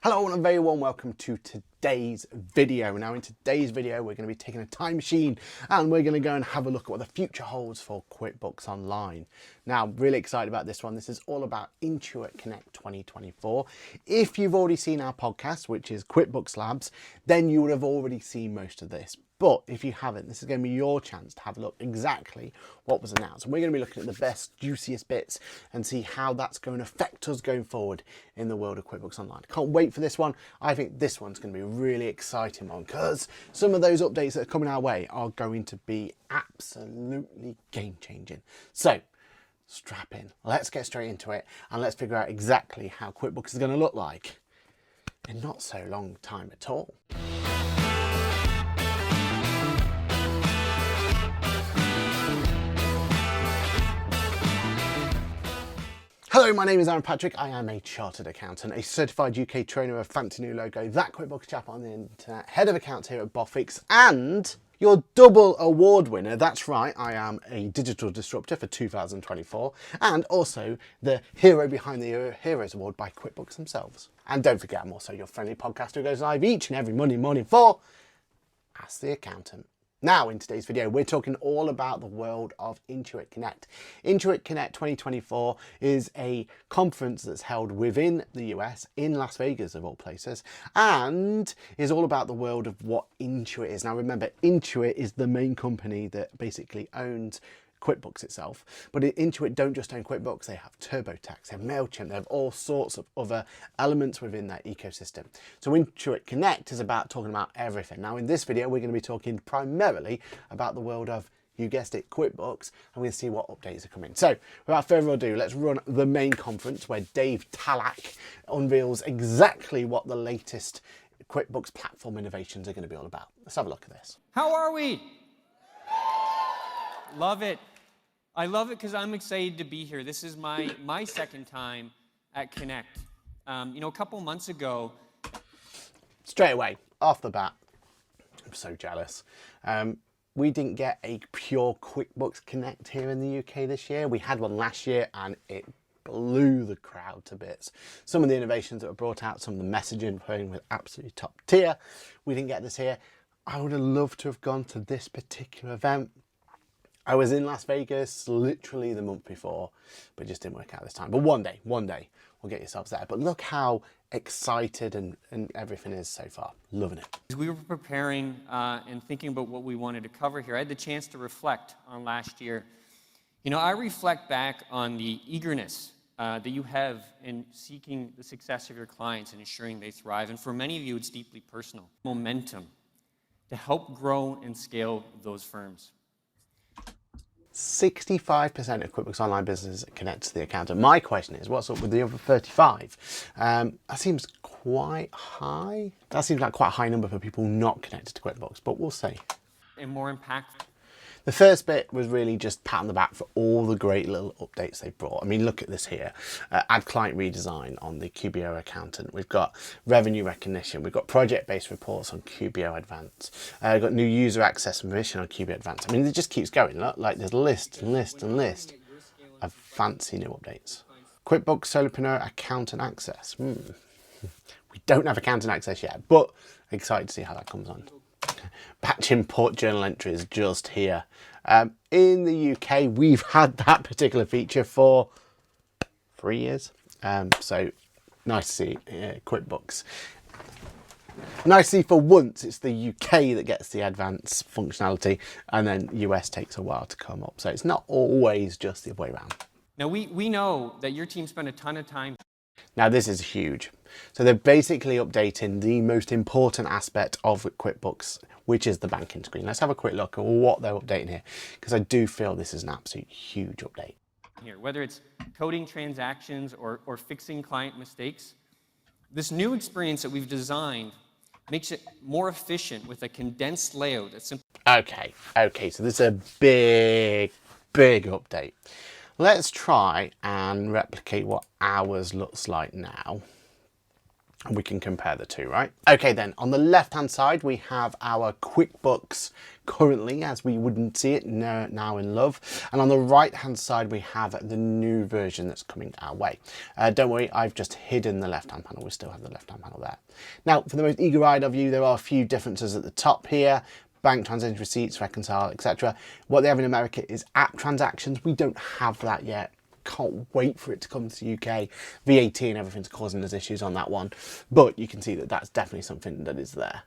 Hello and a very warm welcome to today's video. Now in today's video we're going to be taking a time machine and we're going to go and have a look at what the future holds for QuickBooks Online. Now I'm really excited about this one. This is all about Intuit Connect 2024. If you've already seen our podcast, which is QuickBooks Labs, then you would have already seen most of this. But if you haven't, this is going to be your chance to have a look exactly what was announced. And we're going to be looking at the best, juiciest bits and see how that's going to affect us going forward in the world of QuickBooks Online. Can't wait for this one. I think this one's going to be a really exciting one because some of those updates that are coming our way are going to be absolutely game-changing. So strap in, let's get straight into it and let's figure out exactly how QuickBooks is going to look like in not so long time at all. Hello, my name is Aaron Patrick. I am a chartered accountant, a certified UK trainer, a fancy new logo, that QuickBooks chap on the internet, head of accounts here at Boffix, and your double award winner. That's right, I am a digital disruptor for 2024, and also the hero behind the Heroes Award by QuickBooks themselves. And don't forget, I'm also your friendly podcaster who goes live each and every Monday morning for Ask the Accountant. Now, in today's video, we're talking all about the world of Intuit Connect. Intuit Connect 2024 is a conference that's held within the US, in Las Vegas of all places, and is all about the world of what Intuit is. Now, remember, Intuit is the main company that basically owns QuickBooks itself, but Intuit don't just own QuickBooks, they have TurboTax, they have MailChimp, they have all sorts of other elements within that ecosystem. So Intuit Connect is about talking about everything. Now in this video, we're going to be talking primarily about the world of, you guessed it, QuickBooks, and we'll see what updates are coming. So without further ado, let's run the main conference where Dave Talak unveils exactly what the latest QuickBooks platform innovations are going to be all about. Let's have a look at this. How are we? Love it. I love it because I'm excited to be here. This is my second time at Connect. You know, a couple months ago. Straight away, off the bat, I'm so jealous. We didn't get a pure QuickBooks Connect here in the UK this year. We had one last year and it blew the crowd to bits. Some of the innovations that were brought out, some of the messaging playing with absolutely top tier. We didn't get this here. I would have loved to have gone to this particular event. I was in Las Vegas literally the month before, but it just didn't work out this time. But one day, we'll get yourselves there. But look how excited and everything is so far. Loving it. As we were preparing and thinking about what we wanted to cover here, I had the chance to reflect on last year. You know, I reflect back on the eagerness that you have in seeking the success of your clients and ensuring they thrive. And for many of you, it's deeply personal. Momentum to help grow and scale those firms. 65% of QuickBooks Online businesses connect to the accountant. My question is, what's up with the other 35? That seems quite high. That seems like quite a high number for people not connected to QuickBooks, but we'll see. And more impactful. The first bit was really just pat on the back for all the great little updates they've brought. I mean, look at this here. Add client redesign on the QBO accountant. We've got revenue recognition. We've got project-based reports on QBO Advanced. We've got new user access and permission on QBO Advanced. I mean, it just keeps going. Look, like there's list and list and list of fancy new updates. QuickBooks Solopreneur Accountant Access. We don't have accountant access yet, but excited to see how that comes on. Batch import journal entries just here. In the UK, we've had that particular feature for 3 years. So nice to see QuickBooks. Nice to see for once it's the UK that gets the advanced functionality and then US takes a while to come up. So it's not always just the other way around. Now, we know that your team spent a ton of time. Now this is huge. So they're basically updating the most important aspect of QuickBooks, which is the banking screen. Let's have a quick look at what they're updating here, because I do feel this is an absolute huge update. Here, whether it's coding transactions or fixing client mistakes, this new experience that we've designed makes it more efficient with a condensed layout that's simple. Okay, so this is a big update. Let's try and replicate what ours looks like now. and we can compare the two, right? Okay, then on the left hand side we have our QuickBooks currently as we wouldn't see it now in love, and on the right hand side we have the new version that's coming our way. Don't worry, I've just hidden the left hand panel. We still have the left hand panel there. Now for the most eager-eyed of you, there are a few differences at the top here: bank transaction receipts, reconcile, etc. What they have in America is app transactions. We don't have that yet. Can't wait for it to come to the UK. VAT and everything's causing us issues on that one, but you can see that that's definitely something that is there.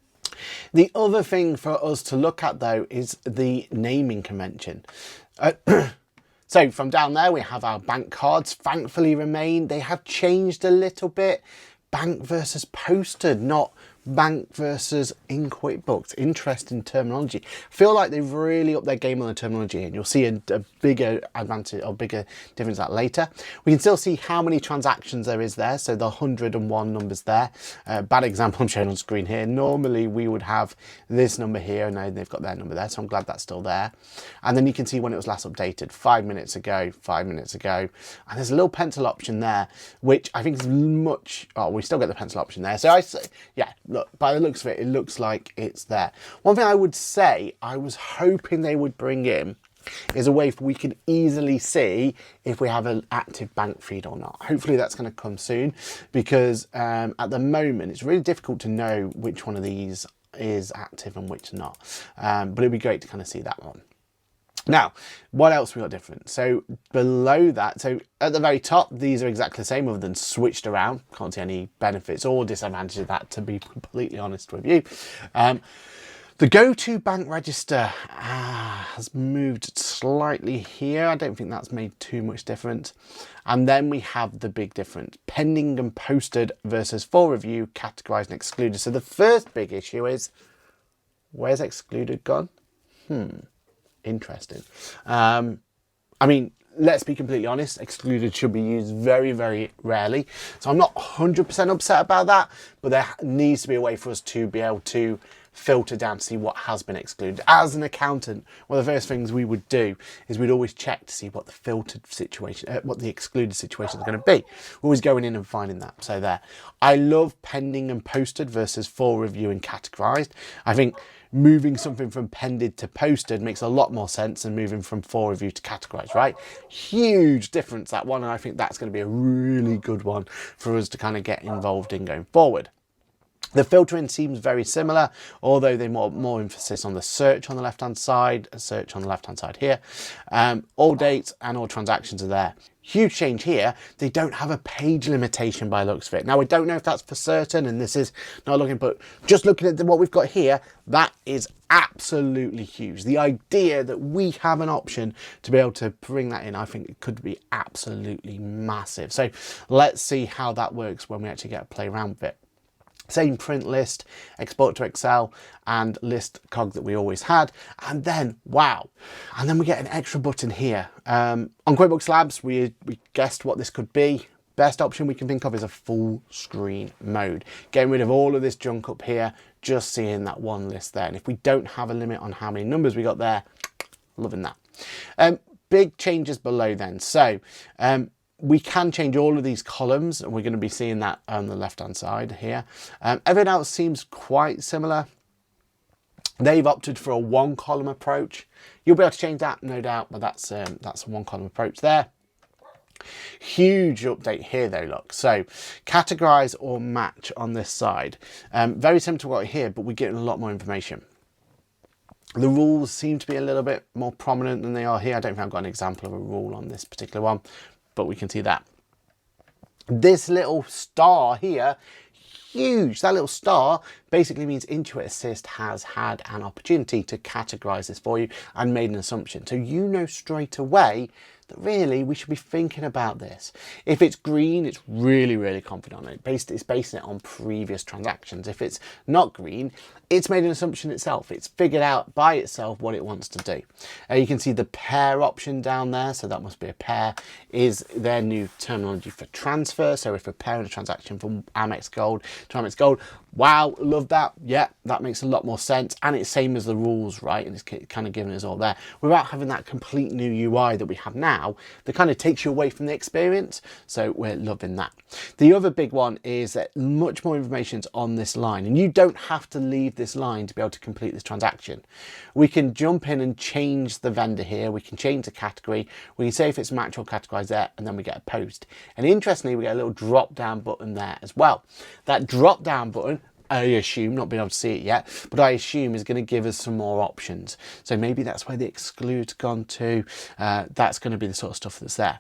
The other thing for us to look at though is the naming convention. So from down there we have our bank cards, thankfully remain. They have changed a little bit. Bank versus posted, not bank versus in QuickBooks. Interesting terminology. I feel like they've really upped their game on the terminology, and you'll see a bigger advantage or bigger difference that later. We can still see how many transactions there is there, so the 101 numbers there. Bad example I'm showing on screen here. Normally we would have this number here, and now they've got their number there, so I'm glad that's still there. And then you can see when it was last updated, 5 minutes ago, 5 minutes ago, and there's a little pencil option there, which I think is much, oh, we still get the pencil option there. So yeah, look, by the looks of it, it looks like it's there. One thing I would say I was hoping they would bring in is a way we can easily see if we have an active bank feed or not. Hopefully that's going to come soon, because at the moment it's really difficult to know which one of these is active and which not. But it'd be great to kind of see that one. Now, what else we got different? So below that, so at the very top, these are exactly the same other than switched around. Can't see any benefits or disadvantages of that, to be completely honest with you. The go-to bank register has moved slightly here. I don't think that's made too much difference. And then we have the big difference: pending and posted versus for review, categorized and excluded. So the first big issue is, where's excluded gone? Interesting. I mean, let's be completely honest, excluded should be used very, very rarely. So I'm not 100% upset about that, but there needs to be a way for us to be able to filter down to see what has been excluded. As an accountant, one of the first things we would do is we'd always check to see what the filtered situation, what the excluded situation is going to be. We're always going in and finding that. So there. I love pending and posted versus for review and categorized. I think moving something from pended to posted makes a lot more sense than moving from for review to categorized, right? Huge difference, that one, and I think that's going to be a really good one for us to kind of get involved in going forward. The filtering seems very similar, although they more emphasis on the search on the left hand side, a search on the left hand side here. All dates and all transactions are there. Huge change here, they don't have a page limitation by the looks of it. Now I don't know if that's for certain, and this is not looking, but just looking at what we've got here, that is absolutely huge. The idea that we have an option to be able to bring that in, I think it could be absolutely massive. So let's see how that works when we actually get to play around with it. Same print list, export to Excel, and list cog that we always had. And then, wow. And then we get an extra button here. On QuickBooks Labs, we guessed what this could be. Best option we can think of is a full screen mode. Getting rid of all of this junk up here, just seeing that one list there. And if we don't have a limit on how many numbers we got there, loving that. Big changes below then. So, we can change all of these columns, and we're going to be seeing that on the left hand side here. Everything else seems quite similar. They've opted for a one column approach. You'll be able to change that, no doubt, but that's a one column approach there. Huge update here though, look. So categorize or match on this side. Very similar to what here, but we're getting a lot more information. The rules seem to be a little bit more prominent than they are here. I don't think I've got an example of a rule on this particular one, but we can see that. This little star here, huge. That little star basically means Intuit Assist has had an opportunity to categorize this for you and made an assumption. So you know straight away that really we should be thinking about this. If it's green, it's really, really confident on it. It's basing it on previous transactions. If it's not green, it's made an assumption itself. It's figured out by itself what it wants to do. You can see the pair option down there. So that must be a pair, is their new terminology for transfer. So if we're pairing a transaction from Amex Gold to Amex Gold, wow, love that. Yeah, that makes a lot more sense. And it's same as the rules, right? And it's kind of giving us all there without having that complete new UI that we have now. now that kind of takes you away from the experience. So we're loving that. The other big one is that much more information is on this line, and you don't have to leave this line to be able to complete this transaction. We can jump in and change the vendor here. We can change the category. We can say if it's match or categorized there, and then we get a post. And interestingly, we get a little drop down button there as well. That drop down button, I assume, not being able to see it yet, but I assume is going to give us some more options. So maybe that's where the exclude's gone to. That's going to be the sort of stuff that's there.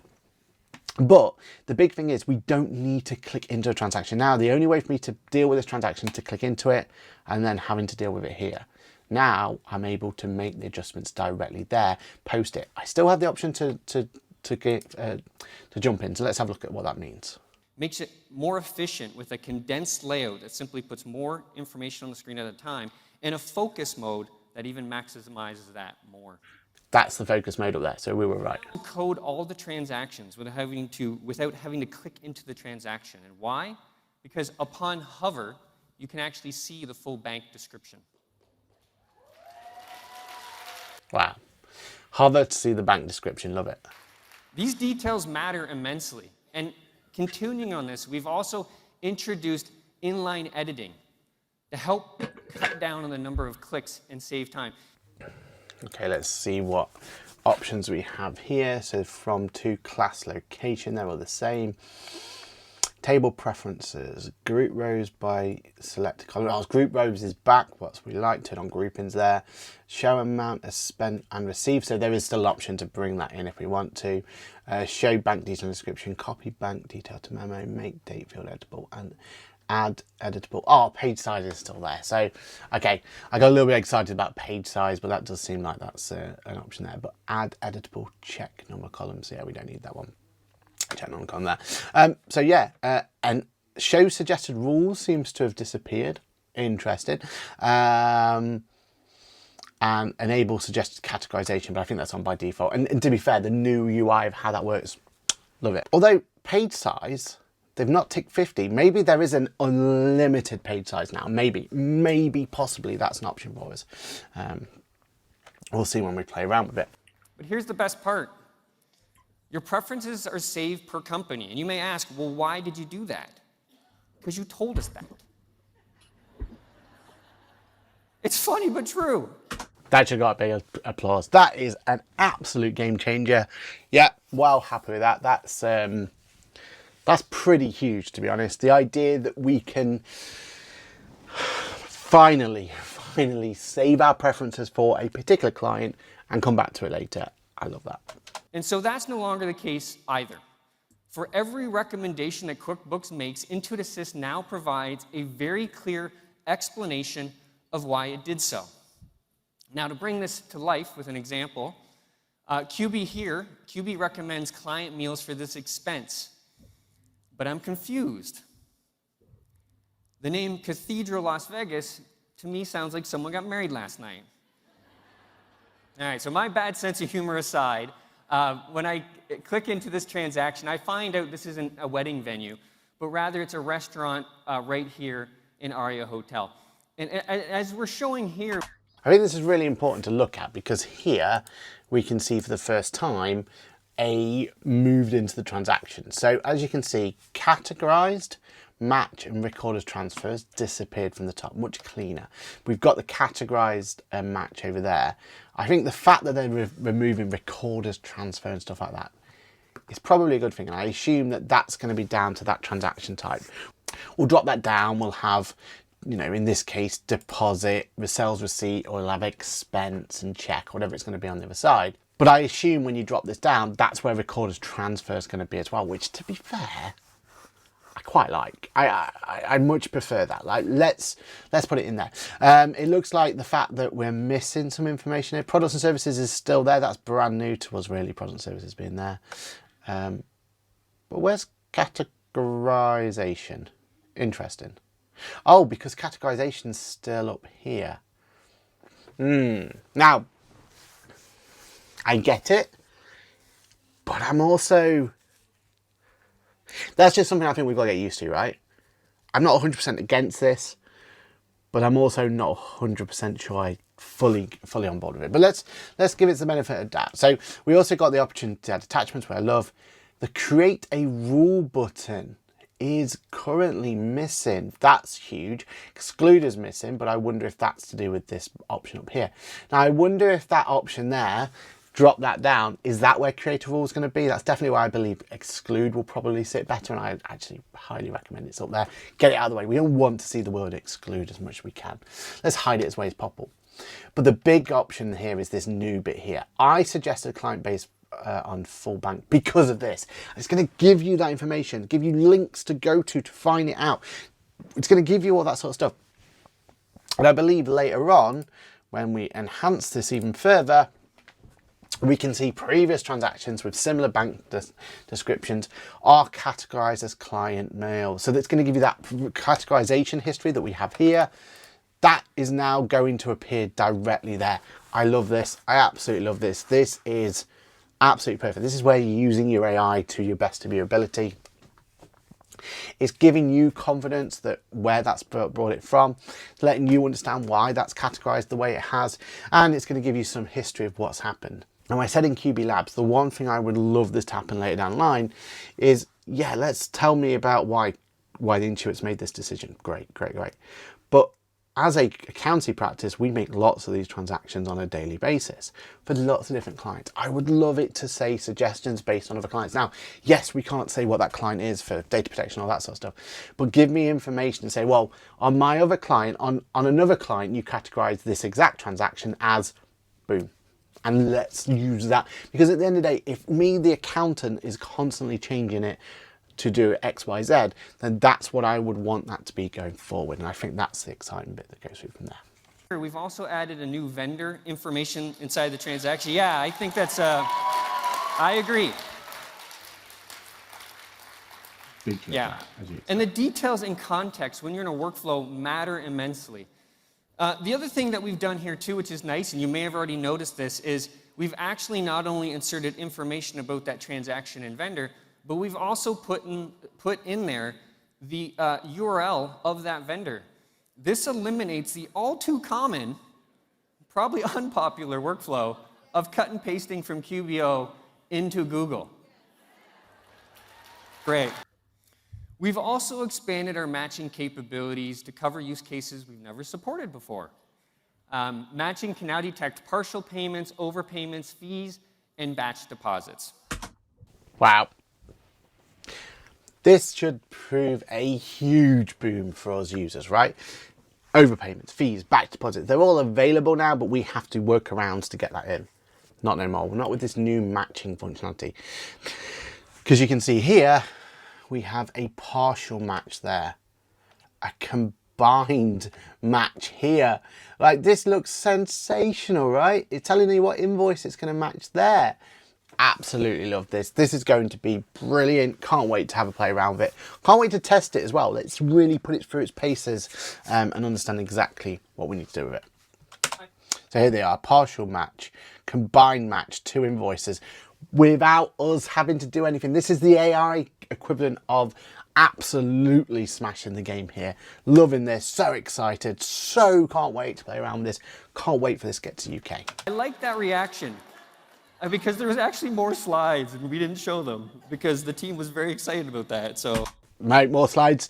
But the big thing is we don't need to click into a transaction. Now, the only way for me to deal with this transaction is to click into it and then having to deal with it here. Now I'm able to make the adjustments directly there, post it. I still have the option to jump in. So let's have a look at what that means. Makes it more efficient with a condensed layout that simply puts more information on the screen at a time, and a focus mode that even maximizes that more. That's the focus mode up there, so we were right. Code all the transactions without having to click into the transaction. And why? Because upon hover, you can actually see the full bank description. Wow. Hover to see the bank description, love it. These details matter immensely. And continuing on this, we've also introduced inline editing to help cut down on the number of clicks and save time. Okay, let's see what options we have here. So from to class location, they're all the same. Table preferences, group rows by select column. Oh, group rows is back. What we like, turn on groupings there. Show amount as spent and received. So there is still an option to bring that in if we want to. Show bank detail and description, copy bank detail to memo, make date field editable, and add editable. Oh, page size is still there. So, okay, I got a little bit excited about page size, but that does seem like that's an option there. But add editable check number columns. Yeah, we don't need that one. Check number column there. So yeah, and show suggested rules seems to have disappeared. Interesting. And enable suggested categorization, but I think that's on by default. And to be fair, the new UI of how that works, love it. Although page size, they've not ticked 50. Maybe there is an unlimited page size now. Maybe, possibly that's an option for us. We'll see when we play around with it. But here's the best part. Your preferences are saved per company. And you may ask, well, why did you do that? Because you told us that. It's funny, but true. That should got a big applause. That is an absolute game changer. Yeah, well happy with that. That's pretty huge, to be honest. The idea that we can finally save our preferences for a particular client and come back to it later. I love that. And so that's no longer the case either. For every recommendation that QuickBooks makes, Intuit Assist now provides a very clear explanation of why it did so. Now, to bring this to life with an example, QB recommends client meals for this expense. But I'm confused. The name Cathedral Las Vegas, to me, sounds like someone got married last night. All right, so my bad sense of humor aside, when I click into this transaction, I find out this isn't a wedding venue, but rather it's a restaurant right here in Aria Hotel. And as we're showing here, I think this is really important to look at because here we can see for the first time A moved into the transaction. So as you can see, categorized, match and record as transfers disappeared from the top, much cleaner. We've got the categorized match over there. I think the fact that they're removing record as transfer and stuff like that is probably a good thing. And I assume that that's going to be down to that transaction type. We'll drop that down. We'll have, you know, in this case, deposit, sales receipt, or we'll have expense and check, whatever it's going to be on the other side. But I assume when you drop this down, that's where record as transfer is going to be as well, which, to be fair, I quite like. I much prefer that. Like, let's put it in there. It looks like the fact that we're missing some information here. Products and services is still there. That's brand new to us, really, products and services being there. But where's categorization? Interesting. Oh, because categorization's still up here. Now, I get it, but I'm also... That's just something I think we've got to get used to, right? I'm not 100% against this, but I'm also not 100% sure I fully on board with it. But let's give it the benefit of that. So we also got the option to add attachments, where I love the create a rule button is currently missing. That's huge. Exclude is missing, but I wonder if that's to do with this option up here. Now I wonder if that option there, drop that down, is that where create a rule is going to be? That's definitely where I believe exclude will probably sit better, and I actually highly recommend it's up there. Get it out of the way. We don't want to see the word exclude as much as we can. Let's hide it as way as possible. But the big option here is this new bit here. I suggested client base on full bank because of this. It's going to give you that information, give you links to go to find it out. It's going to give you all that sort of stuff. And I believe later on, when we enhance this even further, we can see previous transactions with similar bank descriptions are categorized as client mail. So that's going to give you that categorization history that we have here. That is now going to appear directly there. I love this. I absolutely love this. This is absolutely perfect. This is where you're using your AI to your best of your ability. It's giving you confidence that where that's brought it from, it's letting you understand why that's categorized the way it has, and it's going to give you some history of what's happened. Now, I said in QB Labs, the one thing I would love this to happen later down the line is, yeah, let's tell me about why the Intuit's made this decision. Great. But as a accounting practice, we make lots of these transactions on a daily basis for lots of different clients. I would love it to say suggestions based on other clients. Now, yes, we can't say what that client is for data protection, all that sort of stuff, but give me information and say, well, on my other client, on another client, you categorize this exact transaction as boom. And let's use that, because at the end of the day, if me, the accountant, is constantly changing it to do X, Y, Z, then that's what I would want that to be going forward. And I think that's the exciting bit that goes through from there. We've also added a new vendor information inside the transaction. Yeah, I think that's, I agree. Yeah, and the details and context when you're in a workflow matter immensely. The other thing that we've done here too, which is nice, and you may have already noticed this, is we've actually not only inserted information about that transaction and vendor, but we've also put in there the URL of that vendor. This eliminates the all too common, probably unpopular workflow of cut and pasting from QBO into Google. Great. We've also expanded our matching capabilities to cover use cases we've never supported before. Matching can now detect partial payments, overpayments, fees, and batch deposits. Wow. This should prove a huge boom for us users, right? Overpayments, fees, batch deposits, they're all available now, but we have to work around to get that in. Not no more, not with this new matching functionality. Because you can see here, we have a partial match there, a combined match here. Like, this looks sensational, right? It's telling you what invoice it's going to match there. Absolutely love this. This is going to be brilliant. Can't wait to have a play around with it. Can't wait to test it as well. Let's really put it through its paces and understand exactly what we need to do with it. So here they are, partial match, combined match, 2 invoices, without us having to do anything. This is the AI equivalent of absolutely smashing the game here. Loving this, so excited, so can't wait to play around with this. Can't wait for this to get to UK. I like that reaction because there was actually more slides and we didn't show them because the team was very excited about that. So, mate, more slides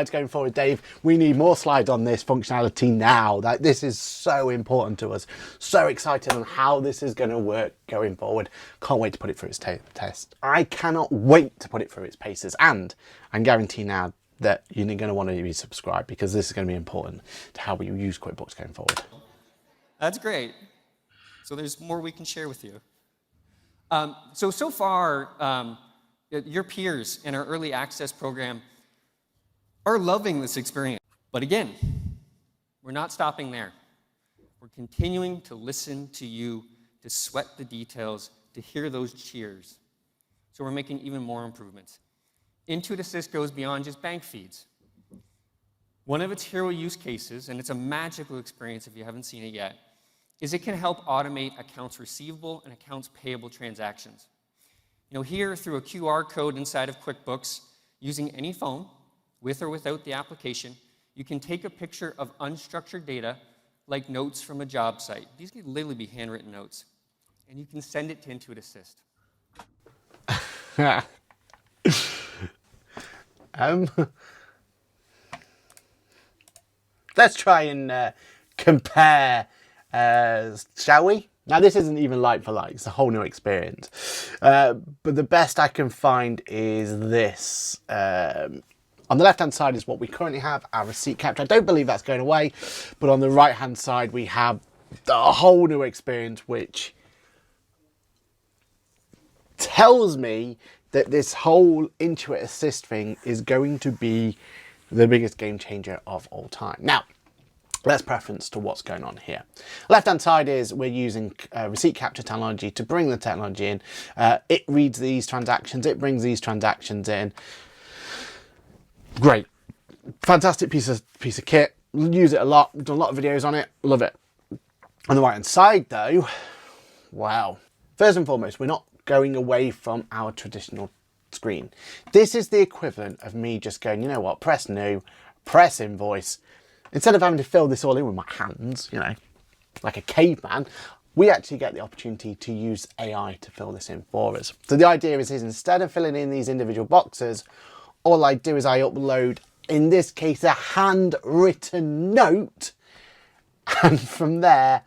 going forward, Dave. We need more slides on this functionality now. This is so important to us. So excited on how this is going to work going forward. Can't wait to put it through its test. I cannot wait to put it through its paces, and I guarantee now that you're going to want to be subscribed, because this is going to be important to how we use QuickBooks going forward. That's great. So there's more we can share with you. So far, your peers in our early access program are loving this experience. But again, we're not stopping there. We're continuing to listen to you, to sweat the details, to hear those cheers. So we're making even more improvements. Intuit Assist goes beyond just bank feeds. One of its hero use cases, and it's a magical experience if you haven't seen it yet, is it can help automate accounts receivable and accounts payable transactions. You know, here through a QR code inside of QuickBooks, using any phone, with or without the application, You can take a picture of unstructured data, like notes from a job site. These can literally be handwritten notes. And you can send it to Intuit Assist. Let's try and compare, shall we? Now, this isn't even like for like, it's a whole new experience. But the best I can find is this. On the left-hand side is what we currently have, our receipt capture. I don't believe that's going away, but on the right-hand side, we have a whole new experience, which tells me that this whole Intuit Assist thing is going to be the biggest game changer of all time. Now, let's preference to what's going on here. Left-hand side is we're using receipt capture technology to bring the technology in. It reads these transactions, it brings these transactions in. Great, fantastic piece of kit. Use it a lot. We've done a lot of videos on it. Love it. On the right-hand side, though, wow. First and foremost, we're not going away from our traditional screen. This is the equivalent of me just going, you know what? Press new, press invoice. Instead of having to fill this all in with my hands, you know, like a caveman, we actually get the opportunity to use AI to fill this in for us. So the idea is instead of filling in these individual boxes, all I do is I upload, in this case, a handwritten note. And from there,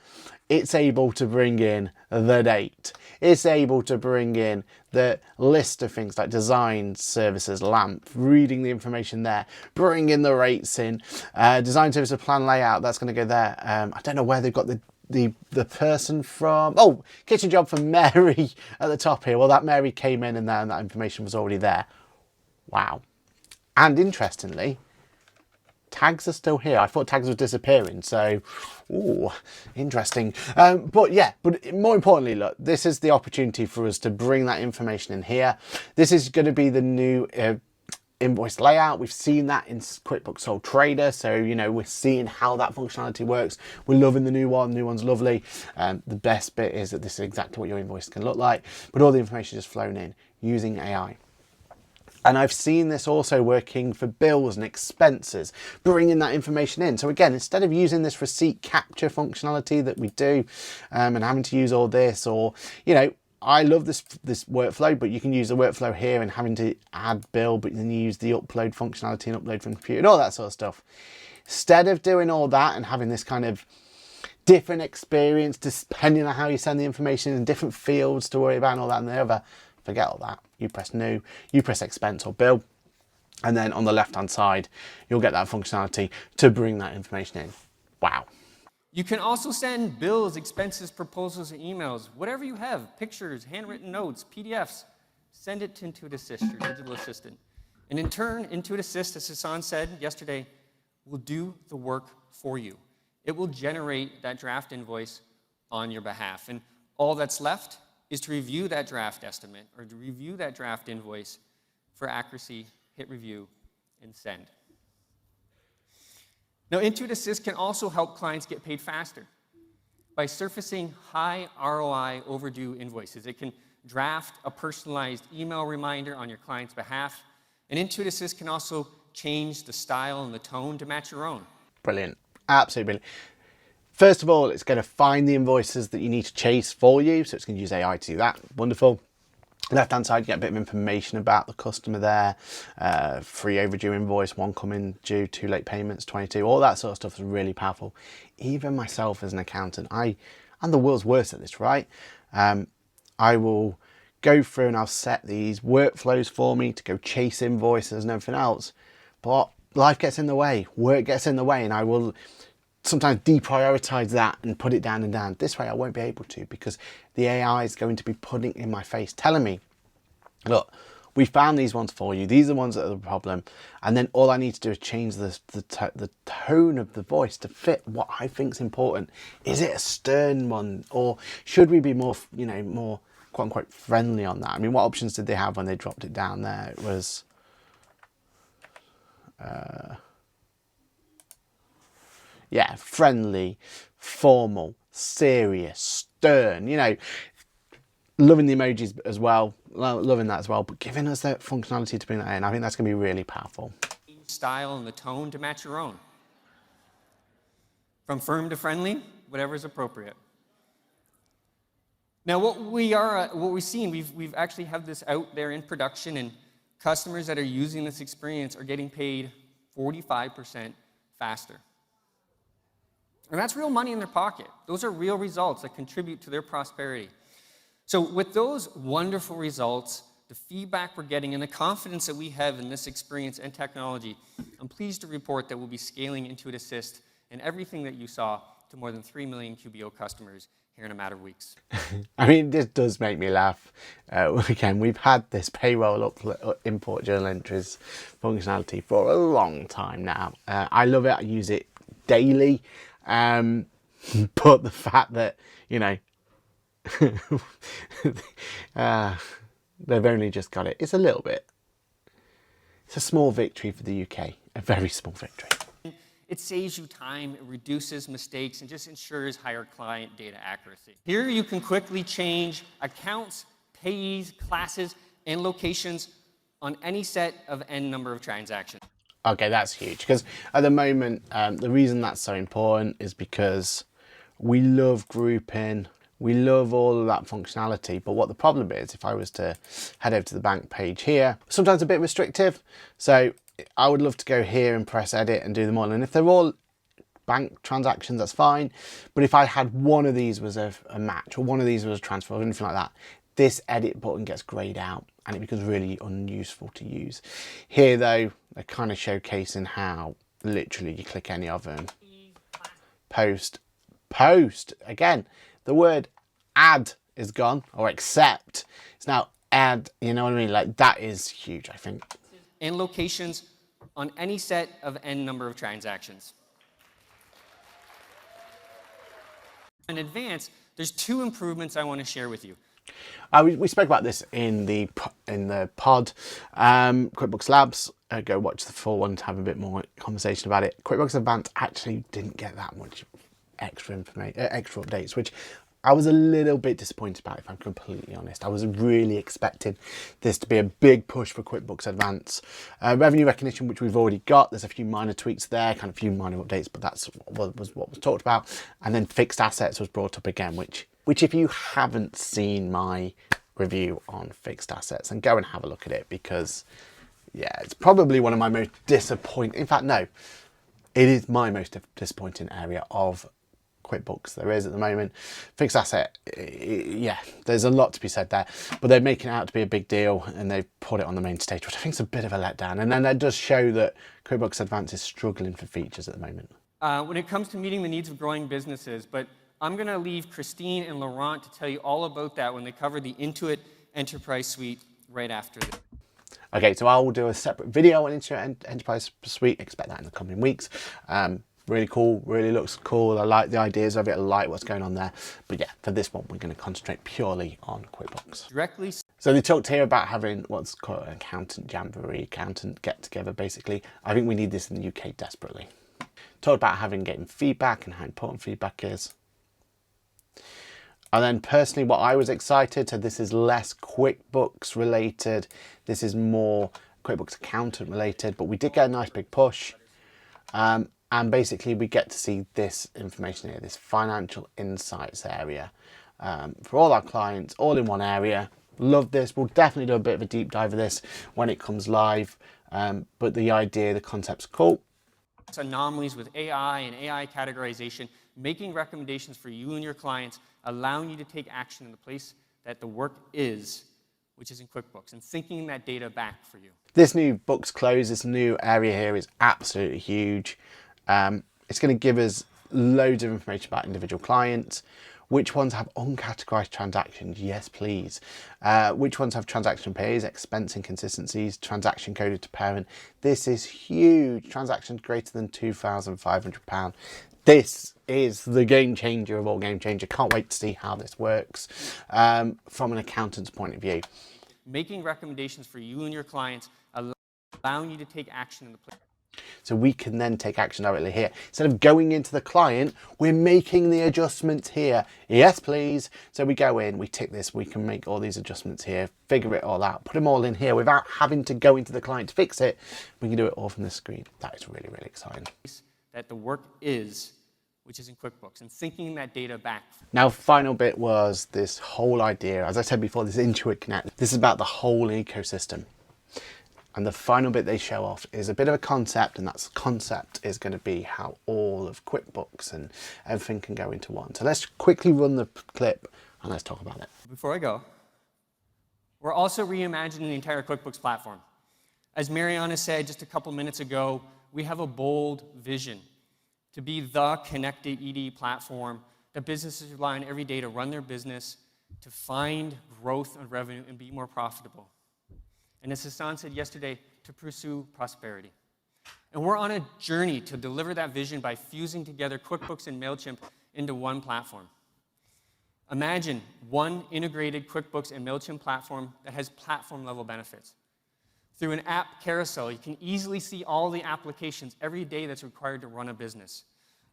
it's able to bring in the date. It's able to bring in the list of things like design services, LAMP, reading the information there, bring in the rates in, design services plan layout, that's going to go there. I don't know where they've got the person from. Oh, kitchen job for Mary at the top here. Well, that Mary came in and that information was already there. Wow. And interestingly, tags are still here. I thought tags were disappearing, so, ooh, interesting. But yeah, but more importantly, look, this is the opportunity for us to bring that information in here. This is going to be the new invoice layout. We've seen that in QuickBooks Sole Trader, so, you know, we're seeing how that functionality works. We're loving the new one. The new one's lovely. The best bit is that this is exactly what your invoice can look like, but all the information is flown in using AI. And I've seen this also working for bills and expenses, bringing that information in. So again, instead of using this receipt capture functionality that we do and having to use all this, or, you know, I love this workflow, but you can use the workflow here and having to add bill, but then you use the upload functionality and upload from the computer and all that sort of stuff. Instead of doing all that and having this kind of different experience depending on how you send the information and different fields to worry about and all that and the other, forget all that. You press new, you press expense or bill, and then on the left-hand side, you'll get that functionality to bring that information in. Wow. You can also send bills, expenses, proposals, and emails, whatever you have, pictures, handwritten notes, PDFs, send it to Intuit Assist, your digital assistant. And in turn, Intuit Assist, as Hassan said yesterday, will do the work for you. It will generate that draft invoice on your behalf. And all that's left is to review that draft estimate or to review that draft invoice for accuracy, hit review, and send. Now, Intuit Assist can also help clients get paid faster by surfacing high ROI overdue invoices. It can draft a personalized email reminder on your client's behalf, and Intuit Assist can also change the style and the tone to match your own. Brilliant, absolutely brilliant. First of all, it's going to find the invoices that you need to chase for you. So it's going to use AI to do that. Wonderful. Left-hand side, you get a bit of information about the customer there. 3 overdue invoice, 1 coming due, 2 late payments, 22. All that sort of stuff is really powerful. Even myself as an accountant, I'm the world's worst at this, right? I will go through and I'll set these workflows for me to go chase invoices and everything else. But life gets in the way, work gets in the way, and I will sometimes deprioritize that and put it down and down. This way I won't be able to, because the AI is going to be putting in my face, telling me, look, we found these ones for you. These are the ones that are the problem. And then all I need to do is change the tone of the voice to fit what I think is important. Is it a stern one, or should we be more, you know, more quote unquote friendly on that? I mean, what options did they have when they dropped it down there? It was, yeah, friendly, formal, serious, stern, you know, loving the emojis as well, loving that as well, but giving us that functionality to bring that in. I think that's going to be really powerful. Style and the tone to match your own. from firm to friendly, whatever is appropriate. Now, what we've seen, we've actually have this out there in production, and customers that are using this experience are getting paid 45% faster. And that's real money in their pocket. Those are real results that contribute to their prosperity. So with those wonderful results, the feedback we're getting, and the confidence that we have in this experience and technology, I'm pleased to report that we'll be scaling Intuit Assist and everything that you saw to more than 3 million QBO customers here in a matter of weeks. I mean, this does make me laugh. Again, we've had this payroll import journal entries functionality for a long time now. I love it. I use it daily. But the fact that, you know, they've only just got it, it's a little bit, it's a small victory for the UK, a very small victory. It saves you time, it reduces mistakes, and just ensures higher client data accuracy. Here you can quickly change accounts, payees, classes, and locations on any set of n number of transactions. Okay, that's huge, because at the moment, the reason that's so important is because we love grouping, we love all of that functionality, but what the problem is, if I was to head over to the bank page here, sometimes a bit restrictive. So I would love to go here and press edit and do them all. And if they're all bank transactions, that's fine. But if I had one of these was a match, or one of these was a transfer or anything like that, this edit button gets grayed out and it becomes really unuseful to use. Here though, they're kind of showcasing how literally you click any of them. Post. Again, the word add is gone, or accept. It's now add, you know what I mean? Like, that is huge, I think. And locations on any set of n number of transactions. In advance, there's 2 improvements I want to share with you. We spoke about this in the pod, QuickBooks Labs. Go watch the full one to have a bit more conversation about it. QuickBooks Advanced actually didn't get that much extra information, extra updates, which I was a little bit disappointed about, if I'm completely honest. I was really expecting this to be a big push for QuickBooks Advanced. Revenue recognition, which we've already got. There's a few minor tweaks there, kind of a few minor updates, but that's what was talked about. And then fixed assets was brought up again, which if you haven't seen my review on fixed assets, then go and have a look at it, because yeah, it's probably one of my most disappointing, in fact, no, it is my most disappointing area of QuickBooks there is at the moment. Fixed asset, yeah, there's a lot to be said there, but they're making it out to be a big deal and they've put it on the main stage, which I think is a bit of a letdown. And then that does show that QuickBooks Advanced is struggling for features at the moment. When it comes to meeting the needs of growing businesses, but I'm going to leave Christine and Laurent to tell you all about that when they cover the Intuit Enterprise Suite right after this. Okay, so I will do a separate video on Intuit Enterprise Suite. Expect that in the coming weeks. Really cool, really looks cool. I like the ideas of it, I like what's going on there. But yeah, for this one, we're going to concentrate purely on QuickBooks. Directly. So they talked here about having what's called an accountant jamboree, accountant get together basically. I think we need this in the UK desperately. Talked about getting feedback and how important feedback is. And then personally, what I was excited, so this is less QuickBooks related. This is more QuickBooks accountant related, but we did get a nice big push. And basically we get to see this information here, this financial insights area for all our clients, all in one area. Love this. We'll definitely do a bit of a deep dive of this when it comes live. But the idea, the concept's cool. Anomalies with AI and AI categorization, making recommendations for you and your clients, allowing you to take action in the place that the work is, which is in QuickBooks, and syncing that data back for you. This new books close, this new area here is absolutely huge. It's going to give us loads of information about individual clients. Which ones have uncategorized transactions? Yes, please. Which ones have transaction pays, expense inconsistencies, transaction coded to parent? This is huge. Transactions greater than £2,500. This is the game changer of all game changer. Can't wait to see how this works from an accountant's point of view. Making recommendations for you and your clients, allowing you to take action in the place. So we can then take action directly here. Instead of going into the client, we're making the adjustments here. Yes, please. So we go in, we tick this, we can make all these adjustments here, figure it all out, put them all in here without having to go into the client to fix it. We can do it all from the screen. That is really, really exciting. That the work is, which is in QuickBooks, and syncing that data back. Now, final bit was this whole idea, as I said before, this Intuit Connect. This is about the whole ecosystem. And the final bit they show off is a bit of a concept, and that concept is going to be how all of QuickBooks and everything can go into one. So let's quickly run the clip and let's talk about it. Before I go, we're also reimagining the entire QuickBooks platform. As Mariana said just a couple minutes ago, we have a bold vision to be the connected ED platform that businesses rely on every day to run their business, to find growth and revenue and be more profitable. And as Hassan said yesterday, to pursue prosperity. And we're on a journey to deliver that vision by fusing together QuickBooks and MailChimp into one platform. Imagine one integrated QuickBooks and MailChimp platform that has platform-level benefits. Through an app carousel, you can easily see all the applications every day that's required to run a business.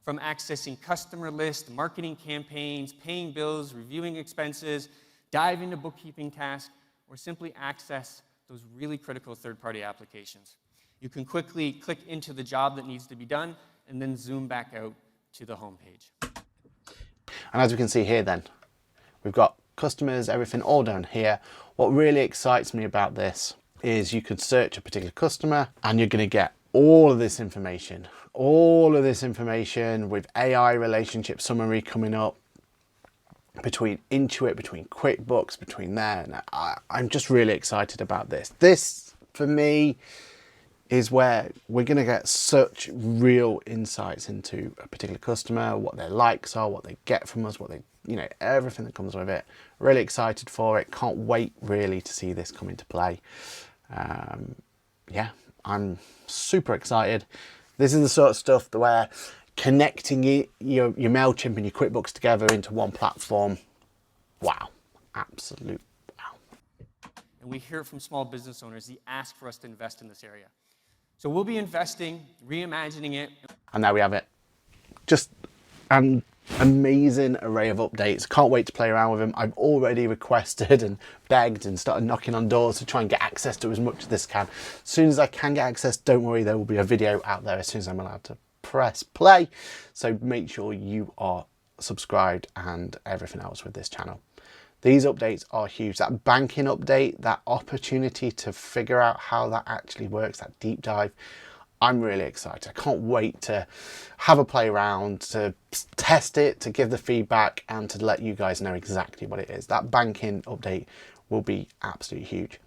From accessing customer lists, marketing campaigns, paying bills, reviewing expenses, dive into bookkeeping tasks, or simply access those really critical third-party applications. You can quickly click into the job that needs to be done and then zoom back out to the home page. And as we can see here then, we've got customers, everything all down here. What really excites me about this is you could search a particular customer and you're going to get all of this information with AI relationship summary coming up, between Intuit, between QuickBooks, between there, and I'm just really excited about this. This, for me, is where we're going to get such real insights into a particular customer, what their likes are, what they get from us, what they, everything that comes with it. Really excited for it. Can't wait really to see this come into play. Yeah, I'm super excited. This is the sort of stuff where connecting your MailChimp and your QuickBooks together into one platform. Wow, absolute wow. And we hear from small business owners, they ask for us to invest in this area. So we'll be investing, reimagining it. And there we have it. Just an amazing array of updates. Can't wait to play around with them. I've already requested and begged and started knocking on doors to try and get access to as much as this can. As soon as I can get access, don't worry, there will be a video out there as soon as I'm allowed to press play. So make sure you are subscribed and everything else with this channel. These updates are huge. That banking update, that opportunity to figure out how that actually works, that deep dive, I'm really excited. I can't wait to have a play around, to test it, to give the feedback and to let you guys know exactly what it is. That banking update will be absolutely huge.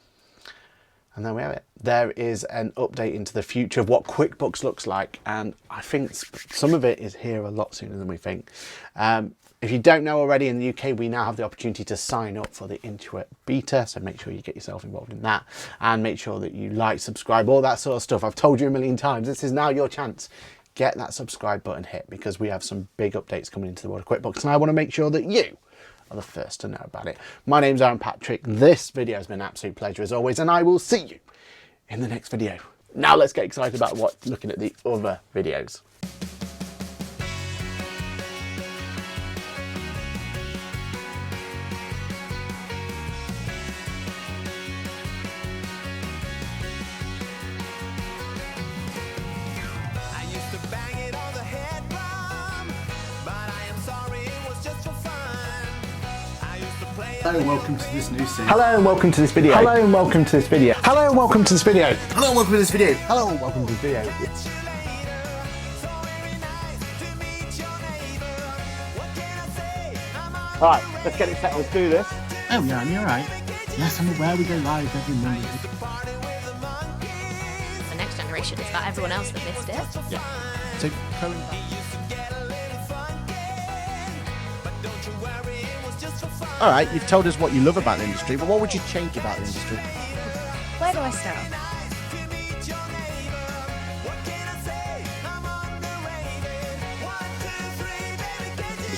And there we have it. There is an update into the future of what QuickBooks looks like. And I think some of it is here a lot sooner than we think. If you don't know already, in the UK, we now have the opportunity to sign up for the Intuit beta. So make sure you get yourself involved in that and make sure that you like, subscribe, all that sort of stuff. I've told you a million times, this is now your chance. Get that subscribe button hit because we have some big updates coming into the world of QuickBooks. And I want to make sure that you are the first to know about it. My name's Aaron Patrick. This video has been an absolute pleasure as always, and I will see you in the next video. Now let's get excited about looking at the other videos. Hello and welcome to this new scene. Hello and welcome to this video. Hello and welcome to this video. Hello and welcome to this video. Hello and welcome to this video. Hello and welcome to this video. Alright, let's get it set. Let's do this. Oh yeah, you're right. Yes, I'm aware we go live every Monday. The next generation is about everyone else that missed it. Yeah. So current. All right, you've told us what you love about the industry, but what would you change about the industry? Where do I start?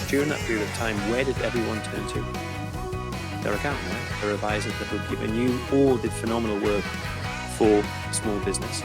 During that period of time, where did everyone turn to? Their accountant, right? Their advisors, their bookkeeper. And you all did phenomenal work for small business.